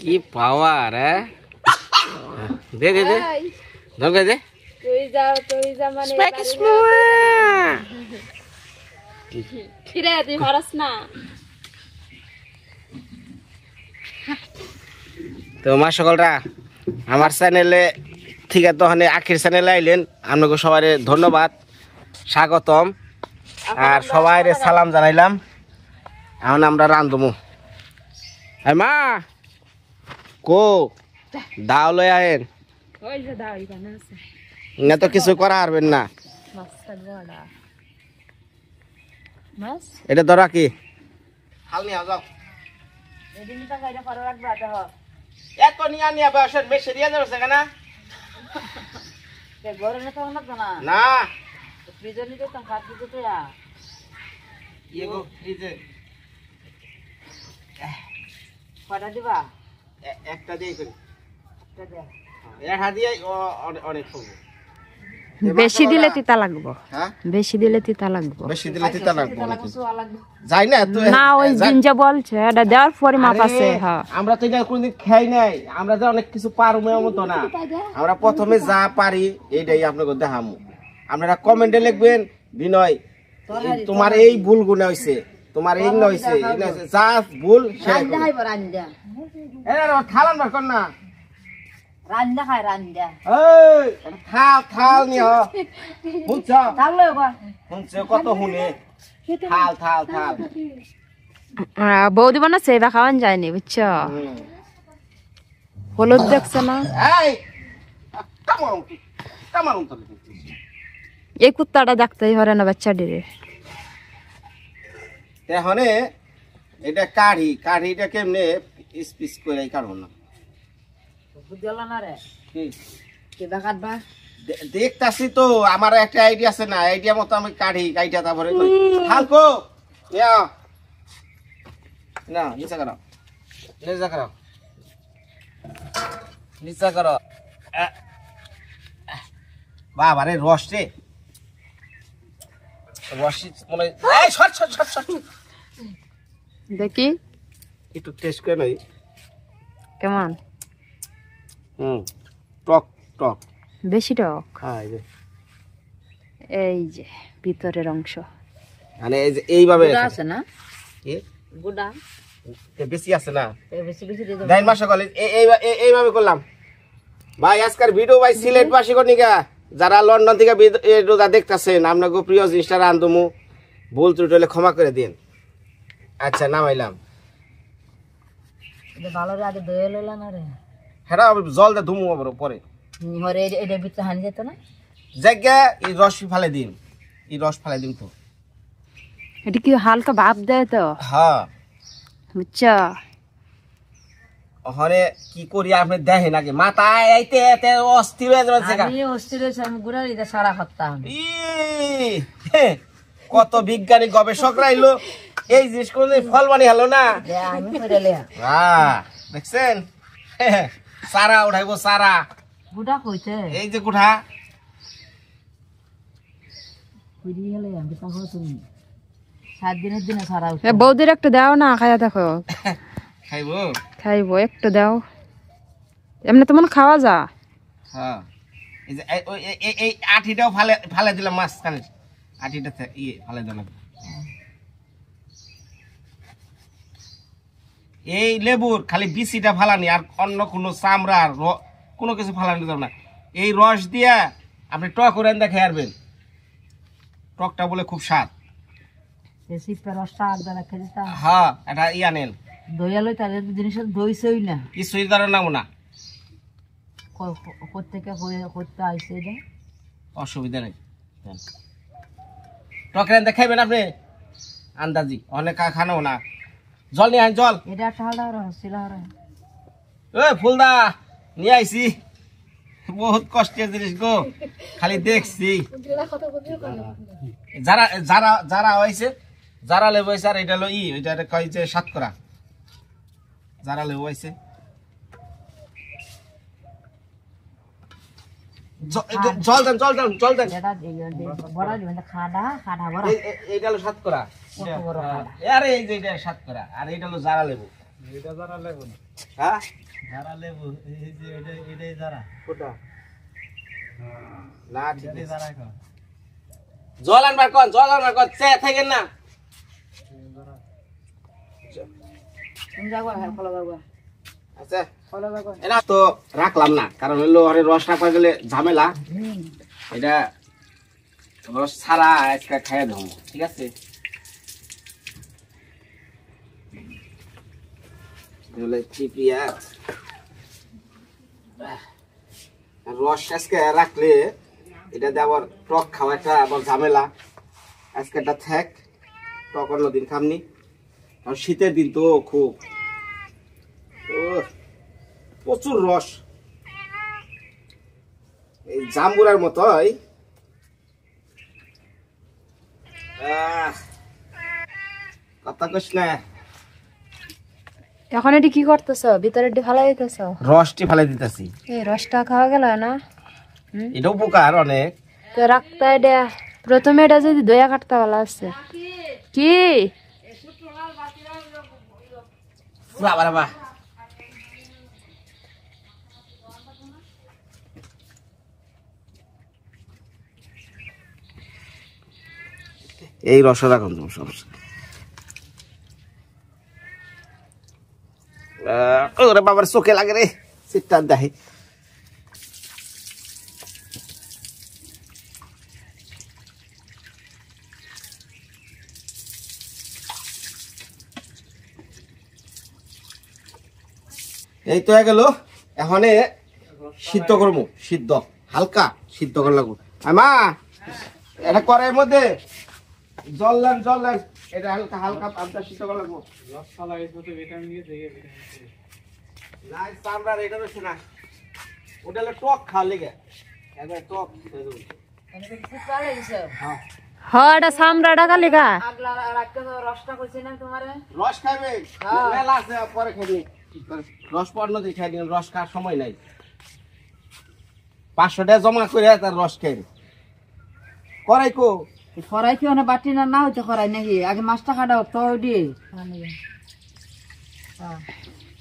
কি পাওয়ার দে দে দে দরকার দে তুই যা মানে তুই হরস না তো মা সকলরা আমার চ্যানেলে ঠিক আছে তখন আখির চ্যানেলে আইলেন আপনাকে সবাই ধন্যবাদ স্বাগতম আর সবাই সালাম জানাইলাম এখন আমরা রান্ধমু মা কো দাও লই আয়েন না তো কিছু করা পারবেন না এটা ধরা কি হাল নিয়ে যাও এত নিয়া নিয়া বয়সের বেশি দিয়ে যাচ্ছে কেনা না ফ্রিজে নিতে তো হাত দিতে তো ইয়ে গো ফ্রিজে কটা দিবা একটা দিয়ে করি একটা দে এক হাত দিয়ে অনেক হবে বেশি দিলে তিতা লাগবে হ্যাঁ বেশি দিলে তিতা লাগবে বেশি দিলে তিতা লাগবে যাই না তো না ওই জিঞ্জা বলছে এটা দেওয়ার পরে মাপ আছে হ্যাঁ আমরা তো এটা কোনদিন খাই নাই আমরা যা অনেক কিছু পারুম এমন তো না আমরা প্রথমে যা পারি এইটাই আপনাকে দেখামু আপনারা কমেন্টে লিখবেন বিনয় তোমার এই ভুল গুণ হইছে তোমার এই না হইছে যা ভুল রান্দা খাইব রান্দা এ থালান বার কর না রান্দা খায় রান্দা এই থাল নিও বুঝছ থাল লই বা শুনছ কত হুনে থাল বৌদি বানা সেবা খাওয়ান যায়নি বুঝছ হলুদ দেখছ না এই কামারুম তো এই কুত্তাটা দেখতেই হরে না বাচ্চাটিরে তেহনে এটা কাঢ়িটা কেমনে পিস করে কাঢ়ো না বুঝলা না রে কি কেবা কাটবা দেখতাছি তো আমার একটা আইডিয়া আছে না আইডিয়া মতো আমি কাইটা তারপরে কই হালকো ইয়া না নিচে করো বাবা রে রস রে রসি মনে এই শট দেখি একটু টেস্ট করে নই কেমন টক বেশি টক হ্যাঁ এই যে ভিতরের অংশ মানে এই যে এইভাবে আছে না কি গুড়া বেশি আছে না বেশি দেন মাস কলে এইভাবে করলাম ভাই আজকের ভিডিও ভাই সিলেট বাসী কনিকা যারা লন্ডন থেকে রোজা দেখতেছেন আপনাকে প্রিয় জিনিসটা রান্ধমু ভুল ত্রুটি হলে ক্ষমা করে দিন আচ্ছা নামাইলাম ভালো রে আগে দয়ে লইলা না রে হ্যাঁ জল দে ধুমু আবার পরে হরে এটা ভিতরে হানি যেত না জায়গা এই রস ফালে দিন তো এটা কি হালকা ভাপ দেয় তো হ্যাঁ বুঝছো ওখানে কি করি আপনি দেখেন আগে মাথায় আইতে এতে অস্থির হয়ে যাচ্ছে আমি অস্থির হয়েছে আমি গুড়ার এটা সারা করতাম কত বিজ্ঞানী গবেষকরা এলো এই জিনিস করে ফল বানি হলো না আমি কইরালে হ্যাঁ দেখছেন সারা উঠাইবো সারা গুড়া কইতে এই যে গুড়া কইরি গেলে আমি তাহলে তুমি 7 দিনের দিনে সারা উঠে বৌদির একটা দাও না খায়া দেখো খাইবো একটু দাও এমনি তো মনে খাওয়া যা হ্যাঁ এই যে এই আঠিটাও ফালে দিলাম মাছ কানে আঠিটা ফালে দিলাম এই লেবুর খালি বিচিটা ফালানি আর অন্য কোনো চামড়ার কোনো কিছু ফালানি যাব না এই রস দিয়া আপনি টক করে দেখে আসবেন টকটা বলে খুব স্বাদ হ্যাঁ এটা ইয়া নেন দইয়ালই তাহলে জিনিসের দই সই না কিছুই ধরে নাও না কোথেকে করতে আইসে এটা অসুবিধা নেই টকের দেখাইবেন আপনি আন্দাজি অনেক খানো না জল নিয়ে আন জল এটা ঠান্ডা ছিল ফুলদা নিয়ে আইসি বহুত কষ্টের জিনিস গো খালি দেখছি যারা হয়েছে যারা লেবু হয়েছে আর এটা ওইটা কয় যে 7 করা যারা লেবু হয়েছে জল দেন এইটা হলো 7 করা আরে এই যে এটা সাতকরা আর এটা হলো জারা লেবু। এটা জারা লেবু না। হ্যাঁ জারা লেবু এই যে এটাই জারা। কোটা না ঠিক আছে জারা কর। জল আনবার কোন চে থাকেন না। তুমি যাও হ্যাঁ ফলো দাও। আচ্ছা ফলো দাও। এনা তো রাখলাম না কারণ হলো আরে রস না পাই গেলে ঝামেলা। এটা রস ছাড়া আজকে খাইয়ে দেবো ঠিক আছে। রস আজকে রাখলে এটা আবার টক খাওয়া একটা আবার ঝামেলা। আজকে একটা থাক টক অন্য দিন খামনি আর শীতের দিন তো খুব প্রচুর রস এই জাম্বুরার মতোই কথা কইস না। এখন এটি কি করতেছ? ভিতরে ফালাই দিতেছ? রসটি ফালাই দিতেছি। এই রসটা খাওয়া গেল না? এটা উপকার অনেক। তো রাখতে এটা প্রথমে এটা যদি দয়া কাটতে ভালো আছে কি বাবা বাবা এই রসটা কোন সমস্যা ওরে বাবার চোখে লাগে রে সিটটা দেখে। এই তো হয়ে গেল এখন সিদ্ধ করবো সিদ্ধ হালকা সিদ্ধ করে লাগবো। মা এটা কড়াইয়ের মধ্যে জল দেন এটা হালকা হালকা আমটা সিদ্ধ করে লাগবো। চামড়ার এটা রয়েছে না ওটা হলো টক খাওয়া লেগে টক হ্যাঁ এটা সামরাটা কালি গা রস খাইবে মেলা আছে পরে খাইবি রস পড়লো দিয়ে খাই দিন রস খাওয়ার সময় নাই 500 টাকা জমা করে তার রস খাইবে করাই কো খরাই কি ওখানে বাটি না হইতে খরাই নাকি আগে মাছটা কাটা তো দিয়ে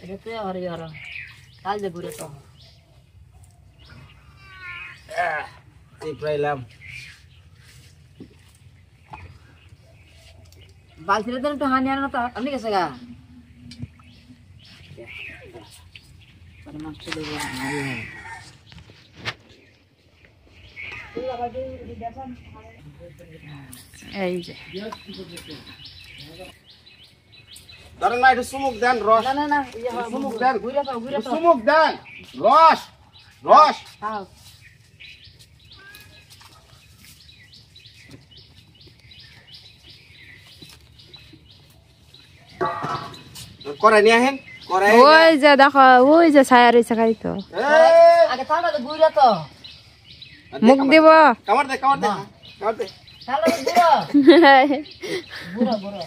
এটা তো আর ইয়ার কাল দে ঘুরে তো এই প্রাইলাম বালতিরে দেন একটু হানি আনা তো আপনি গেছে গা মাছটা দেবো এই যে ধরেন না একটু চুমুক দেন রস না না না চুমুক দেন ঘুরে তো চুমুক দেন রস রস খাও করাই নিয়ে আহেন করাই ওই যে দেখো ওই যে ছায়া রয়েছে খাই তো আগে তাহলে তো ঘুরে তো মুখ দিব কামড় দে তাহলে ঘুরে ঘুরে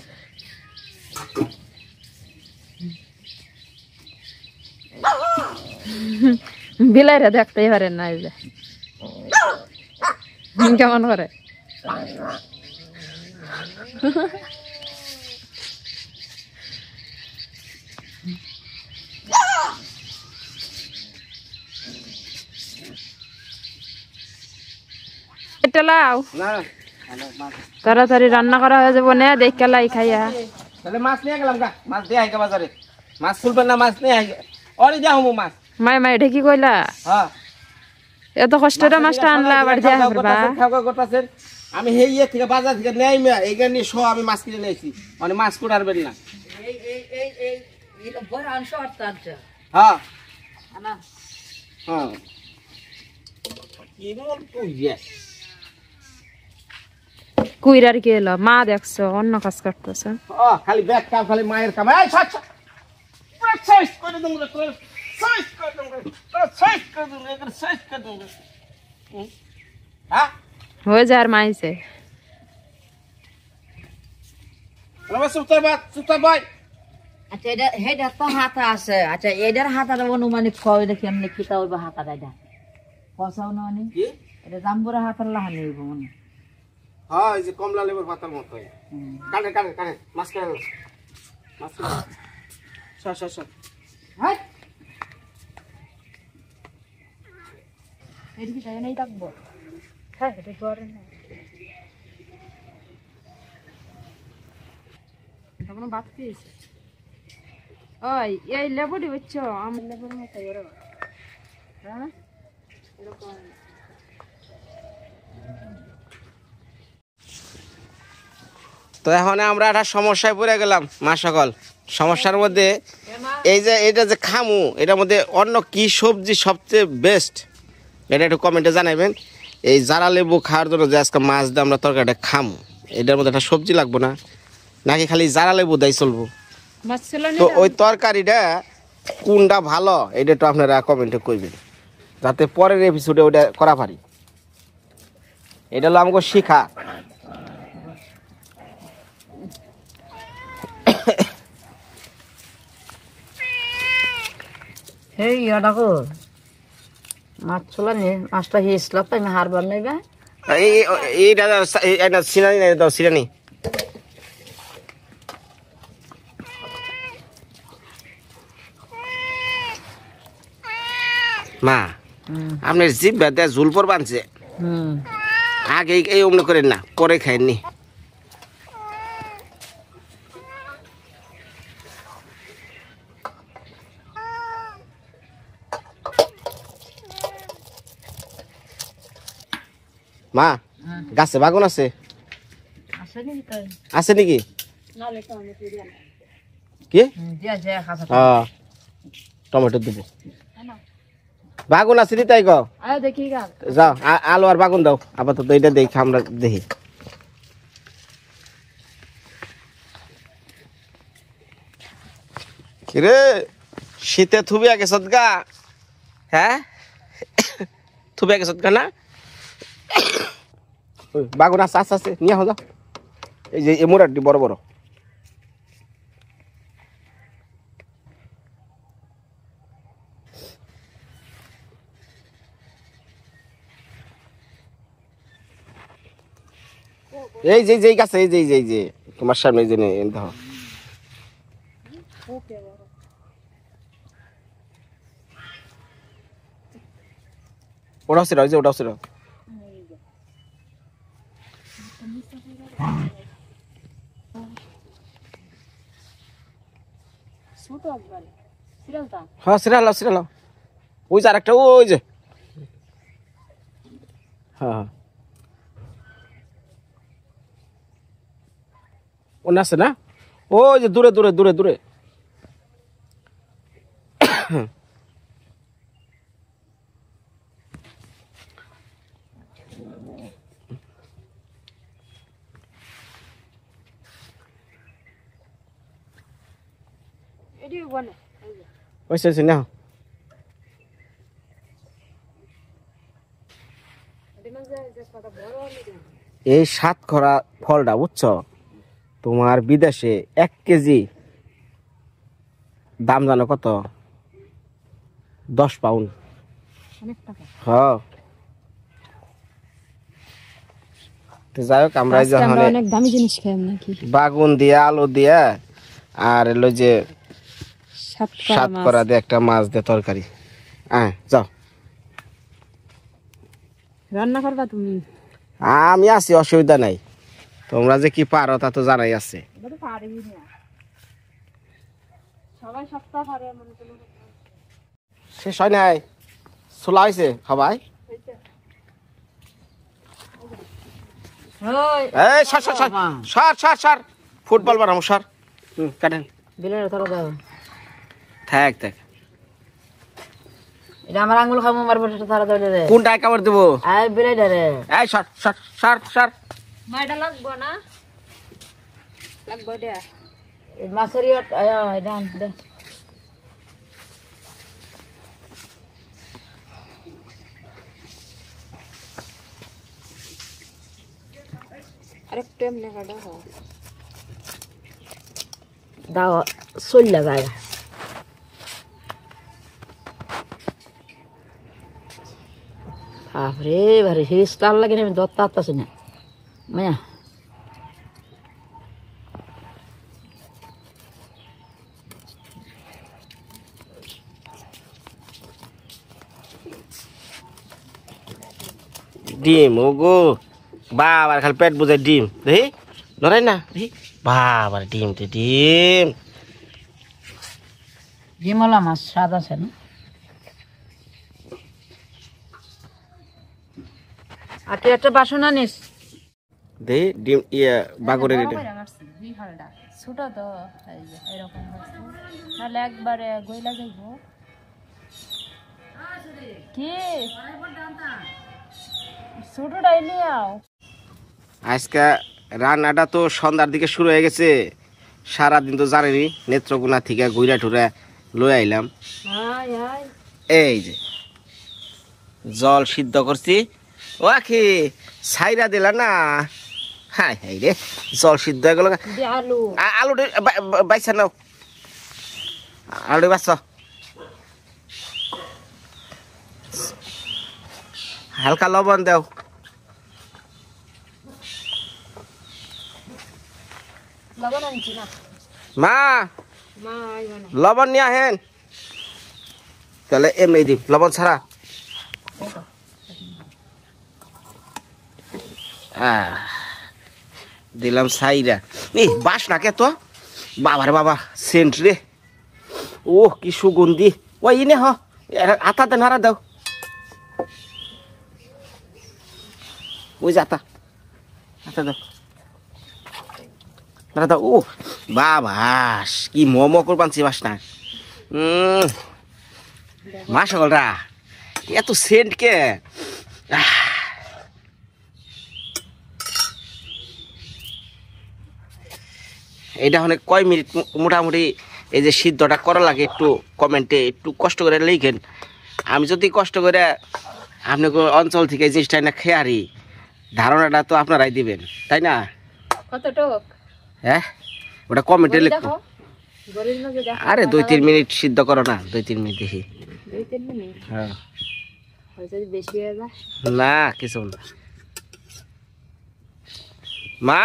বিলাইরা দেখতেই পারে না এই যে কেমন করে এটা লাও না তাড়াতাড়ি রান্না করা হয়ে যাবো না দেখে লাই খাইয়া তাহলে মাছ নিয়ে গেলাম গা মাছ দিয়ে আইকা বাজারে মাছ তুলবেন না মাছ নিয়ে আইকা অরে যাও মু মাছ মাই মাই এটা কি কইলা হ্যাঁ এত কষ্টটা মাছটা আনলা আবার যা করবা খাওয়া করতেছেন আমি হেই থেকে বাজার থেকে নেই মে এইখান নিয়ে সহ আমি মাছ কিনে নিয়েছি মানে মাছ কুটারবেন না এই বড় অংশ আটটা হ্যাঁ আনা হ্যাঁ কি মন তুই কুইরার কি এলো মা দেখছো অন্য কাজ করতেছে খালি ব্যাগ কাম খালি মায়ের কাম এই ছাড় সাইজ করে দম রে তোর সাইজ করে দম রে সাইজ করে দম রে সাইজ করে দম রে হ্যাঁ হয়ে যায় আর মাইছে রবা সুতার ভাই আচ্ছা এটা হেডা তো হাতা আছে আচ্ছা এটার হাতাটা অনুমানিক কয় দেখি এমনি কিতা হইব হাতাটা এটা কসাও না মানে কি এটা জাম্বুরা হাতার লাহানি হইব মনে হ্যাঁ এই যে কমলা লেবুর পাতার মতো কানে কানে কানে মাছ কানে মাছ সর সর সর হাট এদিকে যাই নাই থাকবো হ্যাঁ এটা করে না তখন ভাত খেয়েছে ওই এই লেবুটি বুঝছো আমার লেবুর মতো ওরা হ্যাঁ এরকম তো এখন আমরা একটা সমস্যায় পড়ে গেলাম মা সকল সমস্যার মধ্যে এই যে এটা যে খামু এটার মধ্যে অন্য কি সবজি সবচেয়ে বেস্ট এটা একটু কমেন্টে জানাবেন এই জারা লেবু খাওয়ার জন্য যে আজকে মাছ দিয়ে আমরা তরকারিটা খামু এটার মধ্যে একটা সবজি লাগবো না নাকি খালি জারা লেবু দেয় চলবো তো ওই তরকারিটা কোনটা ভালো এটা একটু আপনারা কমেন্টে করবেন যাতে পরের এপিসোডে ওটা করা পারি এটা হলো আমাকে শিখা হেই ইয়াডাকো মাছ চলা নে মাছটা হিসলা তাই না হারবার নেবে এই সিনানি নাই দাও সিনানি মা আপনার জিভ দেয় ঝুল পর বানছে আগে এই অমনি করেন না পরে খাইনি মা গাছে বাগুন আছে আছে নাকি কি টমেটো দেবো বাগুন আছে নি তাই গো দেখি গা যাও আলু আর বাগুন দাও আপাতত এটা দেখি আমরা দেখি কিরে শীতে থুবিয়া গেছত গা হ্যাঁ থুবিয়া গেছত গা না বাগুন আছে আছে আছে নিয়ে যাও এই যে এমুরাটি বড় বড় এই যে যেই গাছে এই যে এই যে তোমার সামনে এই যে দেখো ওটা হচ্ছে ওই যে ওটা হচ্ছে হ্যাঁ সিরাল সিরাল ওই যে আরেকটা ওই যে হ্যাঁ ওনা আছে না ওই যে দূরে দূরে দূরে দূরে ওইসে না এই সাতখরা ফলটা বুঝছো তোমার বিদেশে 1 কেজি দাম জানো কত 10 পাউন্ড হ্যাঁ তো যাই হোক আমরা অনেক দামি জিনিস খাই নাকি বাগুন দিয়ে আলু দিয়ে আর এলো যে সাতকরা দিয়ে একটা মাছ দিয়ে তরকারি যাও রান্না করবা তুমি আমি আছি অসুবিধা নাই তোমরা যে কি পারো তা তো জানাই আছে শেষ হয় নাই ছোলা হয়েছে সবাই সর ফুটবল বানাবো সর কাটেন থাক থাক এটা আমার আঙ্গুল খাবো মারবো তারা ধরে কোনটা কামড় দেবো আয় বিলাই ধরে এই সর সর সর সর মাইটা লাগবো না লাগবো দে এই মাছের এটা দে আরেকটু এমনি কাটা হয় দাও চল লাগায় বাপরে বারে হিস লাল লাগে আমি দত্তা আসতেছি না মায়া ডিম ওগো বাবার খালি পেট বুঝে ডিম দেখি নড়াই না দেখি বাবার ডিম তো ডিম ডিমওয়ালা মাছ স্বাদ আছে না আর তুই একটা বাসন আনিস দেখি ডিম ইয়ে বাগরের এটা ছোট তো এরকম নাহলে একবারে গইলা যাইব কি ছোটটাই নিয়ে আও আজকে রান্নাটা তো সন্ধ্যার দিকে শুরু হয়ে গেছে সারাদিন তো জানেনি নেত্রকোনা থেকে ঘুরা টুরা লয়ে আইলাম এই যে জল সিদ্ধ করছি ও আখি ছাইরা দিলা না হাই হাই রে জল সিদ্ধ হয়ে গেল আলু আলু বাইসা নাও আলু বাস হালকা লবণ দাও লবণ আনছি না মা মা আইবা না লবণ নিয়ে আহেন তাহলে এমনি দিই লবণ ছাড়া দিলাম সাইরা এই বাস না কে তো বাবার বাবা সেন্ট রে ও কি সুগন্ধি ও ইনে হ আতা দেন হারা দাও ওই যে আতা আতা দাও হারা দাও ও বাবাস কি মোমো করবানছি বাস না মা সকলরা এত সেন্ট কে এটা অনেক কয় মিনিট মোটামুটি এই যে সিদ্ধটা করা লাগে একটু কমেন্টে একটু কষ্ট করে লিখেন আমি যদি কষ্ট করে আপনাকে অঞ্চল থেকে এই জিনিসটা না খেয়ারি ধারণাটা তো আপনারাই দিবেন তাই না কত টক হ্যাঁ ওটা কমেন্টে লিখবো আরে 2-3 মিনিট সিদ্ধ করো না 2-3 মিনিট দেখি 2-3 মিনিট হ্যাঁ যদি বেশি হয়ে যায় না কিছু না মা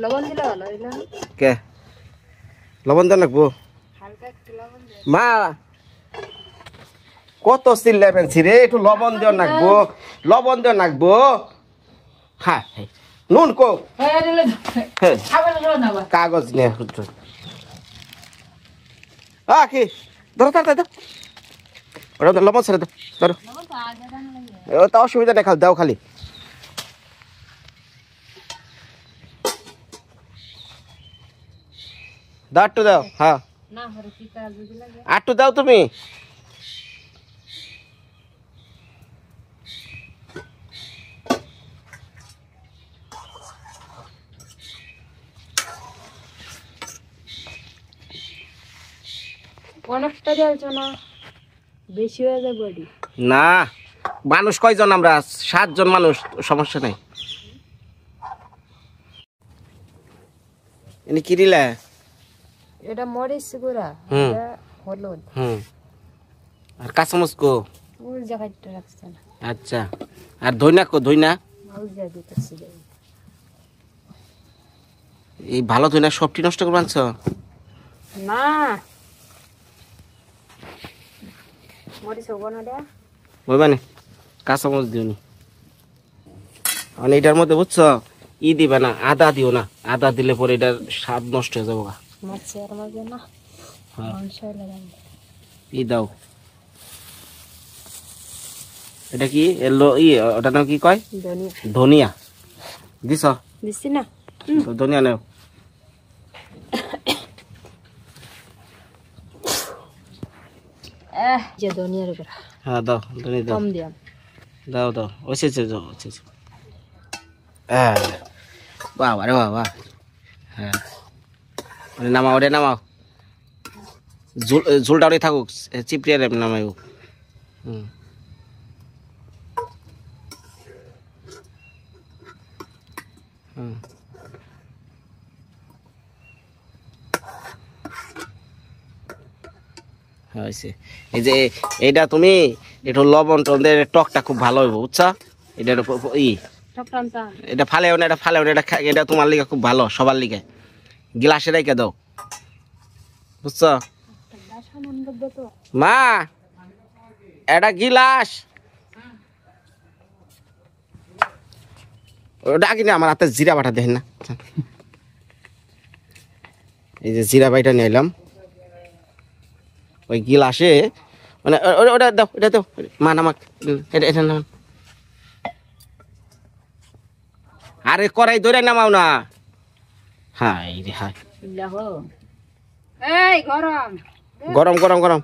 লবণ দিলে ভালো হইলো কে লবণ দেন রাখবো হালকা একটু লবণ দে মা কত চিল্লাবেন রে একটু লবণ দিয়ে নাকবো লবণ দিয়ে নাকবো হ্যাঁ নুন কো কাগজ নিয়ে কি ধরো তাড়াতাড়ি দাও ওটা লবণ ছেড়ে দাও ধরো ওটা অসুবিধা নেই খালি দাও খালি দাও একটু দাও হ্যাঁ না হরে কি কাজ যদি লাগে একটু দাও তুমি অনেকটা দিয়েছো না বেশি হয়ে যায় বডি না মানুষ কয়জন আমরা 7 জন মানুষ সমস্যা নাই এনে কি দিলা এটা মরিচ গুঁড়া এটা হলুদ আর কাঁচামরিচ কো ওই জায়গাটা রাখছে না আচ্ছা আর ধইনা কো ধইনা ওই যা দিতেছি এই ভালো ধইনা সবটি নষ্ট করে আনছো না মরিচ হবো না দেয়া বুঝবানি কাঁচামরিচ দিওনি আর এটার মধ্যে বুঝছো ই দিবে না আদা দিও না আদা দিলে পরে এটার স্বাদ নষ্ট হয়ে যাবো মাছের মাঝে না মাংস লাগাই ই দাও এটা কি এলো ই ওটা নাম কি কয় ধনিয়া ধনিয়া দিছ দিছি না তো ধনিয়া নাও যে ধনিয়ার গুঁড়া হ্যাঁ দাও ধনিয়া দাও কম দিয়াম দাও দাও ওসে যাও ওসে বাবা রে বাবা হ্যাঁ নামাও ওরে নামাও ঝোলটা ওরে থাকুক চিপড়িয়ে নামাইও হয়েছে এই যে এইটা তুমি একটু লবণ টকটা খুব ভালো হইব বুঝছো এটার ই এটা ফালেও না এটা ফালেও না এটা তোমার লিগে খুব ভালো সবার লিগে গ্লাসে রেখে দাও বুঝছো মা এটা গিলাস ওটা কিনে আমার হাতে জিরা বাটা দেখেন না এই যে জিরা বাইটা নিলাম ওই গিলাসে মানে ওটা দাও এটা দাও মান আমাকে এটা নামান আরে করাই ধরে নামাও না হাই রে হাই এই গরম গরম গরম গরম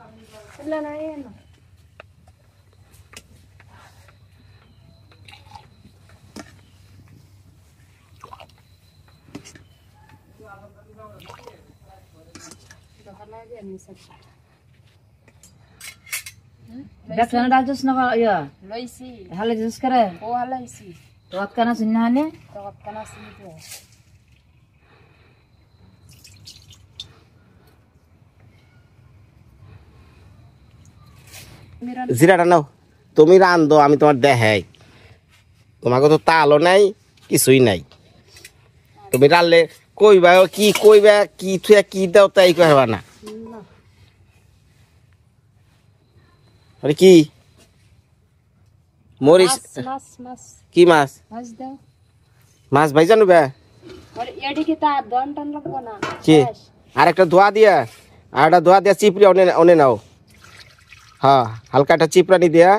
এলা না এনো দেখছেন রাজস না ইয়া লইছি হালে জুস করে ও হালাইছি তো কানা শুননা হানে তত কানা সিমিতে জিরাটা নাও তুমি রান্ধো আমি তোমার দেখাই তোমাকে তো তালও নাই কিছুই নাই তুমি রানলে কইবা কি থুয়া কি দাও তাই কইবা না আরে কি মরিচ মাছ মাছ কি মাছ মাছ দাও মাছ ভাইজা নেবে আর এদিকে তা দন টন লাগবো না কি আর একটা ধোয়া দিয়া আর একটা ধোয়া দিয়া চিপড়ি অনে নাও হ্যাঁ হালকা একটা চিপড়ানি দিয়া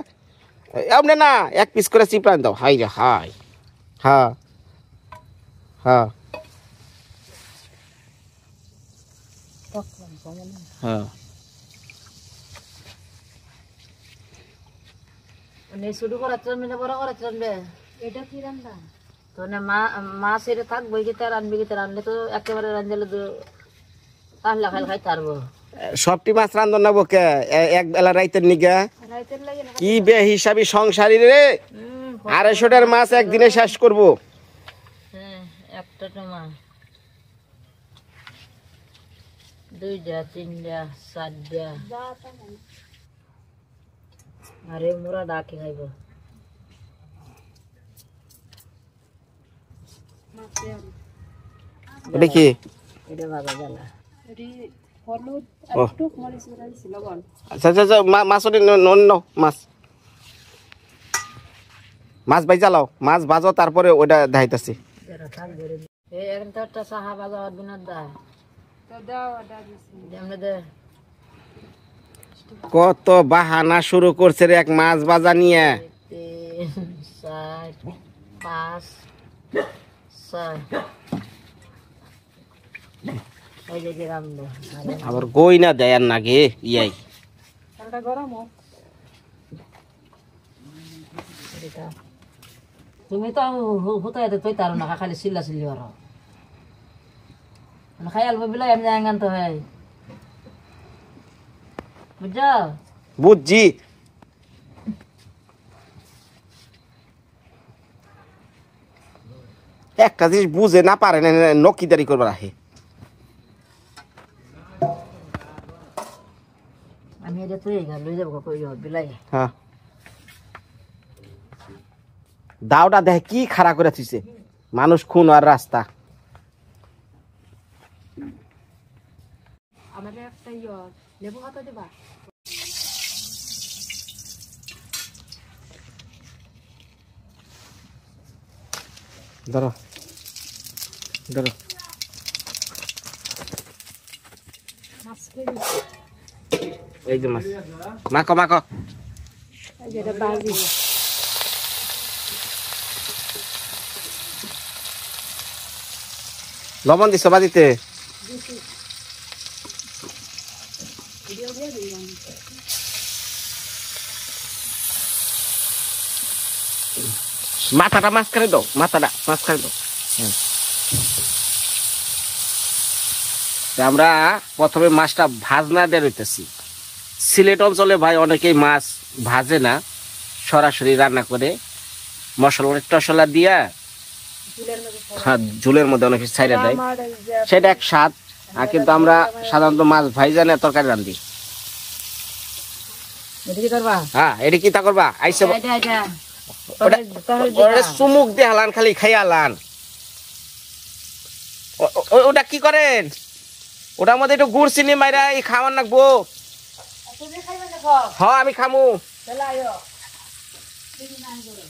এমনি না এক পিস করে চিপড়ানি দাও হাই রে হাই হ্যাঁ হ্যাঁ হ্যাঁ নে শুরু করা চলবে না বড় করা চলবে এটা কি রান্না তো না মাছ এর থাকবো কি তার আনবি কি তার আনলে তো একেবারে রান্ধলে তো তাহলে খাইতে পারবো সবটি মাছ রান্ধন না বকে এক বেলা রাইতের নিগা রাইতের লাগে না কি বে হিসাবি সংসারী রে 250টার মাছ একদিনে শেষ করব হ্যাঁ একটা টমা দুইটা তিনটা চারটা আরে মোরা ডাকে খাইব এটা কি এটা ভাজা জ্বালা এটি হলুদ আর একটু মরিচ গুঁড়া দিছি লবণ আচ্ছা আচ্ছা মাছ ওটা নন নাও মাছ ভাই জ্বালাও মাছ ভাজো তারপরে ওটা দেখাইতেছি যেটা থাকবে রে এই এখন তো একটা সাহা ভাজা বিনা দা তো দাও এটা দিছি যেমন দে কত বাহানা শুরু করছে রে এক মাছ ভাজা নিয়ে 3 4 5 6 এই যে রামদো আবার গই না দেয় আর নাগে ইয়াই এটা গরম হোক তুমি তো হতে তুই তার না খালি চিল্লা চিল্লি আর খাই আলবো বিলাই আমি আঙ্গান তো হয় বুঝছো বুঝছি একটা জিনিস বুঝে না পারে না নকিদারি করবার আহে আমি এটা তুই লই যাবো কই বিলাই হ্যাঁ দাওটা দেখে কি খাড়া করে থুইছে মানুষ খুন আর রাস্তা আমাদের একটা লেবু হাতে দিবা ধরো ধরো মাছ খেয়ে এই যে মাছ মাখো মাখো এটা বাজি লবণ দিছো বাজিতে মাথাটা মাঝখানে দাও মাথাটা মাঝখানে দাও আমরা প্রথমে মাছটা ভাজনা দিয়ে রইতেছি সিলেট অঞ্চলে ভাই অনেকেই মাছ ভাজে না সরাসরি রান্না করে মশলা টসলা দিয়া ঝোলের মধ্যে অনেক কিছু ছাইড়া দেয় সেটা এক স্বাদ আর কিন্তু আমরা সাধারণত মাছ ভাইজা না তরকারি রান্ধি হ্যাঁ এটা কি তা করবা আইসা চুমুক দিয়ে হালান খালি খাইয়া হালান ওটা কি করেন ওটার মধ্যে একটু গুড় চিনি মাইরা খাওয়ান রাখবো হ্যাঁ আমি খামু তাহলে আয়ো 3 9 করে